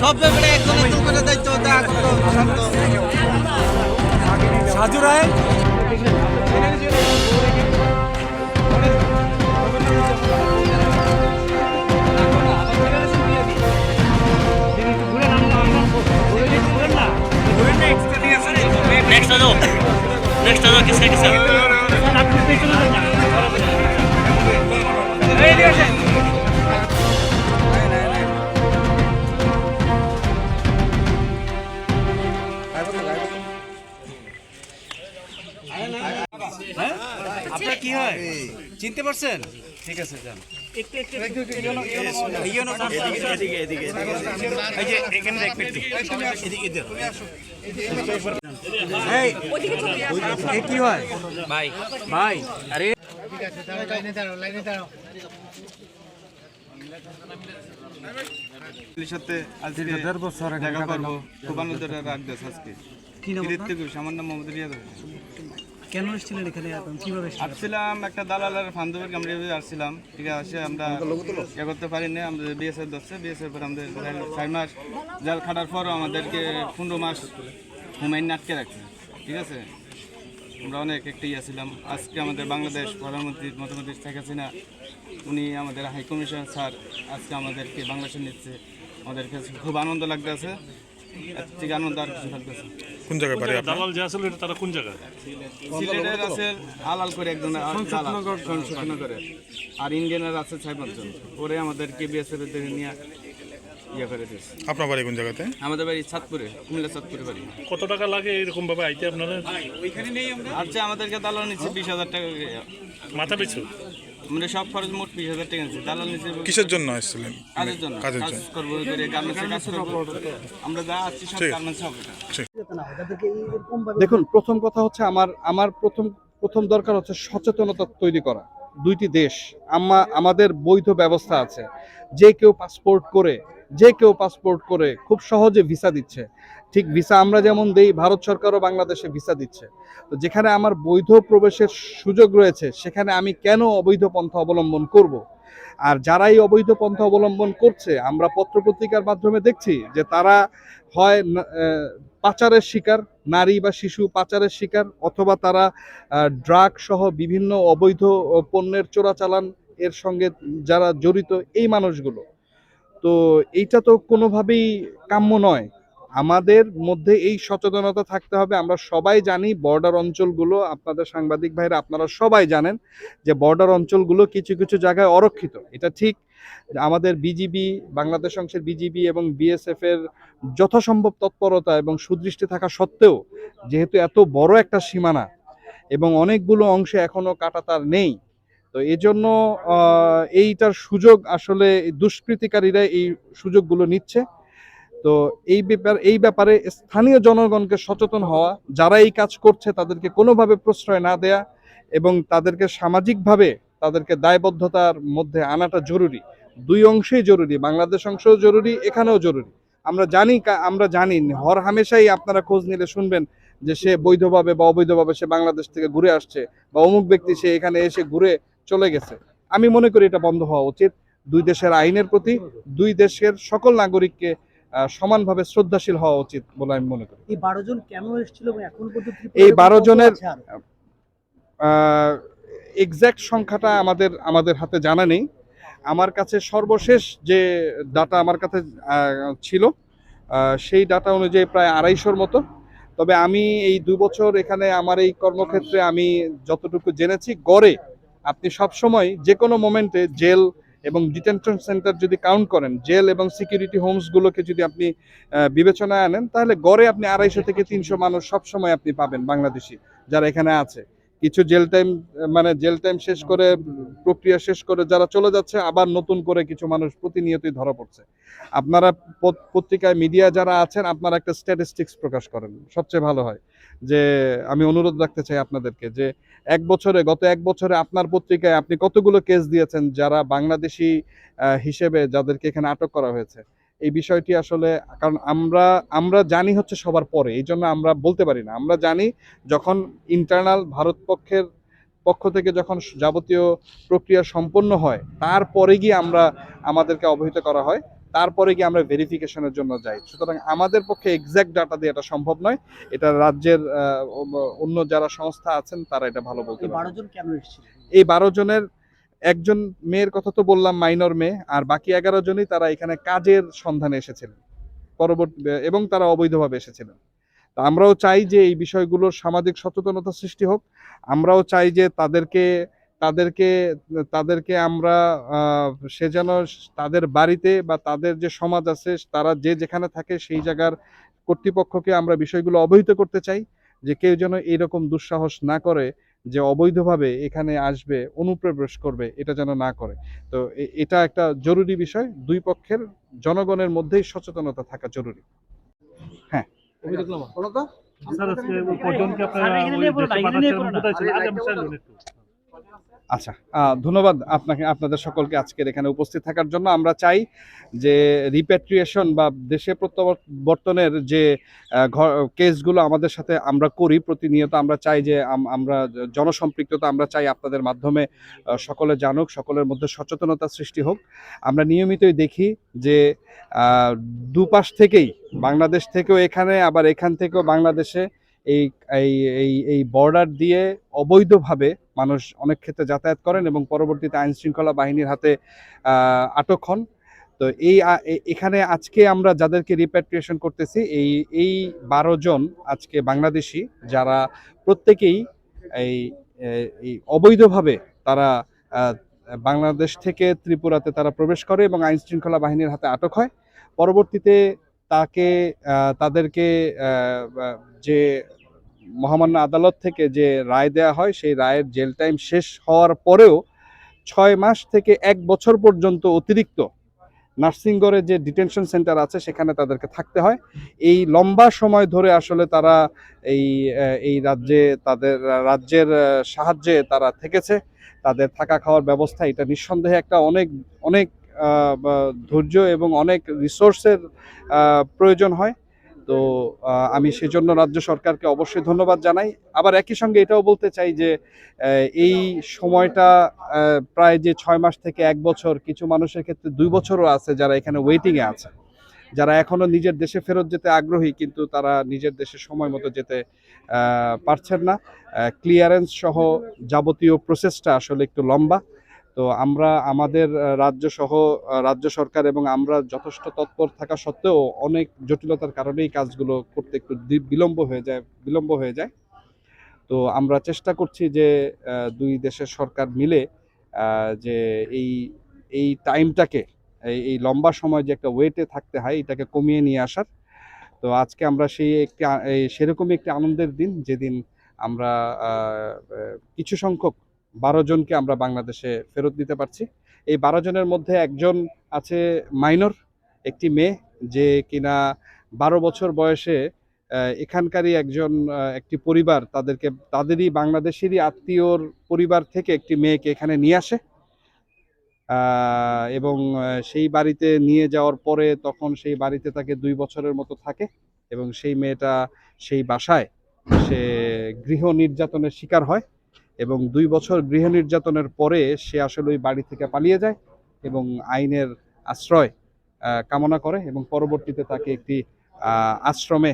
সব ব্যাপারে একজনের করে দায়িত্ব সাজু রায় Next ano किसका किसका আপনার কি হয় চিনতে পারছেন? ঠিক আছে যান কি হয় ভাই ভাই আরে সাথে আজকে 1.5 বছর দেখা করবো খুব আনন্দের রাখতেছ আজকে সামান্য মোহাম্মদ রিয়াদ কেন এসেছিলেন এখানে কিভাবে আসছিলাম একটা দালালের ফান্দবের কামড়ে আসছিলাম ঠিক আছে আমরা ইয়ে করতে পারিনি আমাদের বিএসএফ ধরছে বিএসএফ পর আমাদের 4 মাস জাল খাটার পরও আমাদেরকে 15 মাস হুমায়ুন আটকে রাখছে ঠিক আছে আমরা অনেক একটা ছিলাম আজকে আমাদের বাংলাদেশ প্রধানমন্ত্রী মতামত শেখ হাসিনা উনি আমাদের হাই কমিশনার স্যার আজকে আমাদেরকে বাংলাদেশে নিচ্ছে আমাদের কাছে খুব আনন্দ লাগতেছে ঠিক আনন্দ আর কিছু লাগতেছে কোন জায়গায় বাড়ি আপনার দালাল যে আসলে তারা কোন জায়গায় সিলেটের আছে আলাল করে একজন সংসদনগরে আর ইন্ডিয়ানের আছে 6-5 জন ওরে আমাদেরকে বিএসএফ এর দিকে নিয়ে ইয়া করে দিয়েছে আপনার বাড়ি কোন জায়গাতে আমাদের বাড়ি চাঁদপুরে কুমিল্লা চাঁদপুরে বাড়ি কত টাকা লাগে এরকম ভাবে আইতে আপনারা ওইখানে নেই আমরা আচ্ছা আমাদেরকে দালাল নিচ্ছে 20,000 টাকা মাথা পিছু আমরা সব খরচ মোট 20,000 টাকা নিচ্ছে দালাল নিচ্ছে কিসের জন্য আসছিলেন কাজের জন্য কাজ করব করে গার্মেন্টসে কাজ করব আমরা যা আছি সব গার্মেন্টস হবে দেখুন প্রথম কথা হচ্ছে আমার প্রথম দরকার হচ্ছে সচেতনতা তৈরি করা দুইটি দেশ আমাদের বৈধ ব্যবস্থা আছে যে কেউ পাসপোর্ট করে খুব সহজে ভিসা দিচ্ছে ঠিক ভিসা আমরা যেমন দেই ভারত সরকারও বাংলাদেশে ভিসা দিচ্ছে তো যেখানে আমার বৈধ প্রবেশের সুযোগ রয়েছে সেখানে আমি কেন অবৈধ পন্থা অবলম্বন করব আর যারাই অবৈধ পন্থা অবলম্বন করছে আমরা পত্রপত্রিকার মাধ্যমে দেখছি যে তারা হয় পাচারের শিকার নারী বা শিশু পাচারের শিকার অথবা তারা ড্রাগ সহ বিভিন্ন অবৈধ পণ্যের চোরাচালান এর সঙ্গে যারা জড়িত এই মানুষগুলো তো এইটা তো কোনোভাবেই কাম্য নয় আমাদের মধ্যে এই সচেতনতা থাকতে হবে আমরা সবাই জানি বর্ডার অঞ্চলগুলো আপনাদের সাংবাদিক ভাইরা আপনারা সবাই জানেন যে বর্ডার অঞ্চলগুলো কিছু কিছু জায়গায় অরক্ষিত এটা ঠিক আমাদের বিজিবি বাংলাদেশ অংশের বিজিবি এবং বিএসএফ এর যথাসম্ভব তৎপরতা এবং সুদৃষ্টি থাকা সত্ত্বেও যেহেতু এত বড় একটা সীমানা এবং অনেকগুলো অংশে এখনো কাঁটাতার নেই তো এই জন্য এইটার সুযোগ আসলে দুষ্কৃতিকারীরা এই সুযোগগুলো নিচ্ছে তো এই ব্যাপারে স্থানীয় জনগণকে সচেতন হওয়া যারা এই কাজ করছে তাদেরকে কোনোভাবে প্রশ্রয় না দেয়া এবং তাদেরকে সামাজিকভাবে তাদেরকে দায়বদ্ধতার মধ্যে আনাটা জরুরি দুই অংশেই জরুরি বাংলাদেশ অংশও জরুরি এখানেও জরুরি আমরা জানি হর হামেশাই আপনারা খোঁজ নিলে শুনবেন যে সে বৈধভাবে বা অবৈধভাবে সে বাংলাদেশ থেকে ঘুরে আসছে বা অমুক ব্যক্তি সে এখানে এসে ঘুরে চলে গেছে আমি মনে করি এটা বন্ধ হওয়া উচিত দুই দেশের আইনের প্রতি দুই দেশের সকল নাগরিককে সমানভাবে শ্রদ্ধাশীল হওয়া উচিত বলে আমি মনে করি এই 12 জন কেন এসেছিল এখন পর্যন্ত এই 12 জনের এক্সাক্ট সংখ্যাটা আমাদের হাতে জানা নেই আমার কাছে সর্বশেষ যে ডাটা আমার কাছে ছিল সেই ডাটা অনুযায়ী প্রায় 250-র মতো তবে আমি এই 2 বছর এখানে আমার এই কর্মক্ষেত্রে আমি যতটুকু জেনেছি গড়ে আপনি সবসময় যে কোনো মোমেন্টে জেল এবং ডিটেনশন সেন্টার যদি কাউন্ট করেন জেল এবং সিকিউরিটি হোমসগুলোকে যদি আপনি বিবেচনায় আনেন তাহলে গড়ে আপনি 250 থেকে 300 মানুষ সবসময় আপনি পাবেন বাংলাদেশি যারা এখানে আছে কিছু জেল টাইম শেষ করে প্রক্রিয়া শেষ করে যারা চলে যাচ্ছে আবার নতুন করে কিছু মানুষ প্রতিনিয়তই ধরা পড়ছে আপনারা পত্রিকায় মিডিয়া যারা আছেন আপনারা একটা স্ট্যাটিস্টিক্স প্রকাশ করেন সবচেয়ে ভালো হয় যে আমি অনুরোধ রাখতে চাই আপনাদেরকে যে গত এক বছরে আপনার পত্রিকায় আপনি কতগুলো কেস দিয়েছেন যারা বাংলাদেশি হিসেবে যাদেরকে এখানে আটক করা হয়েছে এই বিষয়টি আসলে কারণ আমরা জানি হচ্ছে সবার পরে এই জন্য আমরা বলতে পারি না আমরা জানি যখন ইন্টারনাল ভারত পক্ষের পক্ষ থেকে যখন যাবতীয় প্রক্রিয়া সম্পন্ন হয় তারপরে গিয়ে আমাদেরকে অবহিত করা হয়, তারপরে গিয়ে আমরা ভেরিফিকেশনের জন্য যাই। সুতরাং আমাদের পক্ষে এক্সাক্ট ডাটা দিয়ে এটা সম্ভব নয়। এটা রাজ্যের অন্য যারা সংস্থা আছেন তারা এটা ভালো বলতে এই পারবে। 12 জন কেন এসেছিল? এই 12 জনের একজন মেয়ের কথা তো বললাম, মাইনর মেয়ে, আর বাকি 11 জনই তারা এখানে কাজের সন্ধানে এসেছিলেন পরবর্তী, এবং তারা অবৈধভাবে এসেছিলেন। তো আমরাও চাই যে এই বিষয়গুলোর সামাজিক সচেতনতা সৃষ্টি হোক। আমরাও চাই যে তাদেরকে তাদেরকে আমরা সে যেন তাদের বাড়িতে বা তাদের যে সমাজ আছে তারা যে যেখানে থাকে সেই জায়গার কর্তৃপক্ষকে আমরা বিষয়গুলো অবহিত করতে চাই, যে কেউ যেন এইরকম দুঃসাহস না করে যে অবৈধভাবে এখানে আসবে, অনুপ্রবেশ করবে, এটা যেন না করে। তো এটা একটা জরুরি বিষয়, দুই পক্ষের জনগণের মধ্যেই সচেতনতা থাকা জরুরি। হ্যাঁ, বলো তো। আচ্ছা, ধন্যবাদ আপনাকে, আপনাদের সকলকে আজকের এখানে উপস্থিত থাকার জন্য। আমরা চাই যে রিপ্যাট্রিয়েশন বা দেশে প্রত্যাবর্তনের যে কেসগুলো আমাদের সাথে আমরা করি প্রতিনিয়ত, আমরা চাই যে আমরা জনসম্পৃক্ততা আমরা চাই আপনাদের মাধ্যমে সকলে জানুক, সকলের মধ্যে সচেতনতা সৃষ্টি হোক। আমরা নিয়মিতই দেখি যে দুপাশ থেকেই, বাংলাদেশ থেকেও এখানে, আবার এখান থেকেও বাংলাদেশে এই এই এই এই বর্ডার দিয়ে অবৈধভাবে মানুষ অনেক ক্ষেত্রে যাতায়াত করেন এবং পরবর্তীতে আইন শৃঙ্খলা বাহিনীর হাতে আটক হন। তো এখানে আজকে আমরা যাদেরকে রিপ্যাট্রিয়েশন করতেছি, এই 12 জন আজকে বাংলাদেশি, যারা প্রত্যেকেই এই অবৈধভাবে তারা বাংলাদেশ থেকে ত্রিপুরাতে তারা প্রবেশ করে এবং আইন শৃঙ্খলা বাহিনীর হাতে আটক হয়। পরবর্তীতে তাদেরকে যে মহামান্য আদালত থেকে যে রায় দেয়া হয়, সেই রায়ের জেল টাইম শেষ হওয়ার পরেও 6 মাস থেকে 1 বছর পর্যন্ত অতিরিক্ত নার্সিংগড়ে যে ডিটেনশন সেন্টার আছে সেখানে তাদেরকে থাকতে হয়। এই লম্বা সময় ধরে আসলে তারা এই রাজ্যের সাহায্যে তারা থেকেছে। তাদের থাকা খাওয়ার ব্যবস্থা, এটা নিঃসন্দেহে একটা অনেক অনেক ধৈর্য এবং অনেক রিসোর্সের প্রয়োজন হয়। তো আমি সেজন্য রাজ্য সরকারকে অবশ্যই ধন্যবাদ জানাই। আবার একই সঙ্গে এটাও বলতে চাই যে এই সময়টা প্রায় যে 6 মাস থেকে 1 বছর, কিছু মানুষের ক্ষেত্রে 2 বছরও আছে যারা এখানে ওয়েটিংয়ে আছে, যারা এখনো নিজের দেশে ফেরত যেতে আগ্রহী, কিন্তু তারা নিজের দেশে সময় মতো যেতে পারছেন না। ক্লিয়ারেন্স সহ যাবতীয় প্রসেসটা আসলে একটু লম্বা। তো আমরা আমাদের রাজ্য সরকার এবং আমরা যথেষ্ট তৎপর থাকা সত্ত্বেও অনেক জটিলতার কারণে এই কাজগুলো করতে একটু বিলম্ব হয়ে যায়। তো আমরা চেষ্টা করছি যে দুই দেশের সরকার মিলে যে এই টাইমটাকে, এই লম্বা সময় যে একটা ওয়েটে থাকতে হয়, এটাকে কমিয়ে নিয়ে আসার। তো আজকে আমরা সেরকমই একটি আনন্দের দিন, যেদিন আমরা কিছু সংখ্যক 12 জনকে আমরা বাংলাদেশে ফেরত দিতে পারছি। এই 12 জনের মধ্যে একজন আছে মাইনর, একটি মেয়ে, যে কিনা 12 বছর বয়সে এখানকারই একটি পরিবার তাদেরই বাংলাদেশেরই আত্মীয়র পরিবার থেকে একটি মেয়েকে এখানে নিয়ে আসে এবং সেই বাড়িতে নিয়ে যাওয়ার পরে তখন সেই বাড়িতে তাকে 2 বছরের মতো থাকে এবং সেই মেয়েটা সেই বাসায় সে গৃহ নির্যাতনের শিকার হয় এবং 2 বছর গৃহ নির্যাতনের পরে সে আসলে ওই বাড়ি থেকে পালিয়ে যায় এবং আইনের আশ্রয় কামনা করে এবং পরবর্তীতে তাকে একটি আশ্রমে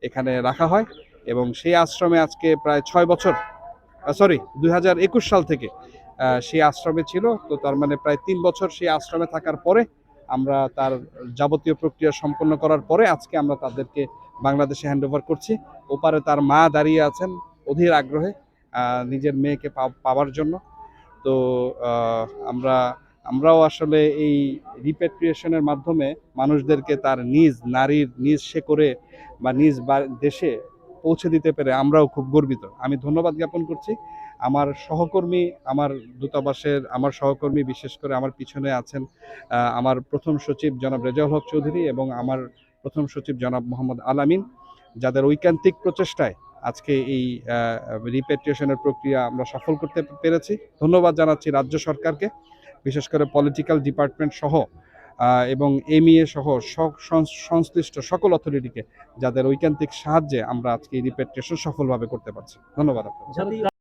এখানে রাখা হয় এবং সেই আশ্রমে আজকে প্রায় 6 বছর 2021 সাল থেকে সেই আশ্রমে ছিল। তো তার মানে প্রায় 3 বছর সেই আশ্রমে থাকার পরে আমরা তার যাবতীয় প্রক্রিয়া সম্পন্ন করার পরে আজকে আমরা তাদেরকে বাংলাদেশে হ্যান্ডওভার করছি। ওপারে তার মা দাঁড়িয়ে আছেন অধীর আগ্রহে নিজের মেয়েকে পাওয়ার জন্য। তো আমরাও আসলে এই রিপ্যাট্রিয়েশনের মাধ্যমে মানুষদেরকে তার নিজ শেকড়ে বা নিজ দেশে পৌঁছে দিতে পেরে আমরাও খুব গর্বিত। আমি ধন্যবাদ জ্ঞাপন করছি আমার দূতাবাসের আমার সহকর্মী, বিশেষ করে আমার পিছনে আছেন আমার প্রথম সচিব জনাব রেজাউল হক চৌধুরী এবং আমার প্রথম সচিব জনাব মোহাম্মদ আলামিন, যাদের ঐকান্তিক প্রচেষ্টায় আজকে এই রিপ্যাট্রিয়েশনের প্রক্রিয়া আমরা সফল করতে পেরেছি। ধন্যবাদ জানাচ্ছি রাজ্য সরকারকে, বিশেষ করে পলিটিক্যাল ডিপার্টমেন্ট সহ এবং এমইএ সহ সংশ্লিষ্ট সকল অথরিটিকে, যাদের ঐকান্তিক সাহায্যে আমরা আজকে এই রিপ্যাট্রিয়েশন সফলভাবে করতে পারছি। ধন্যবাদ আপনাদের।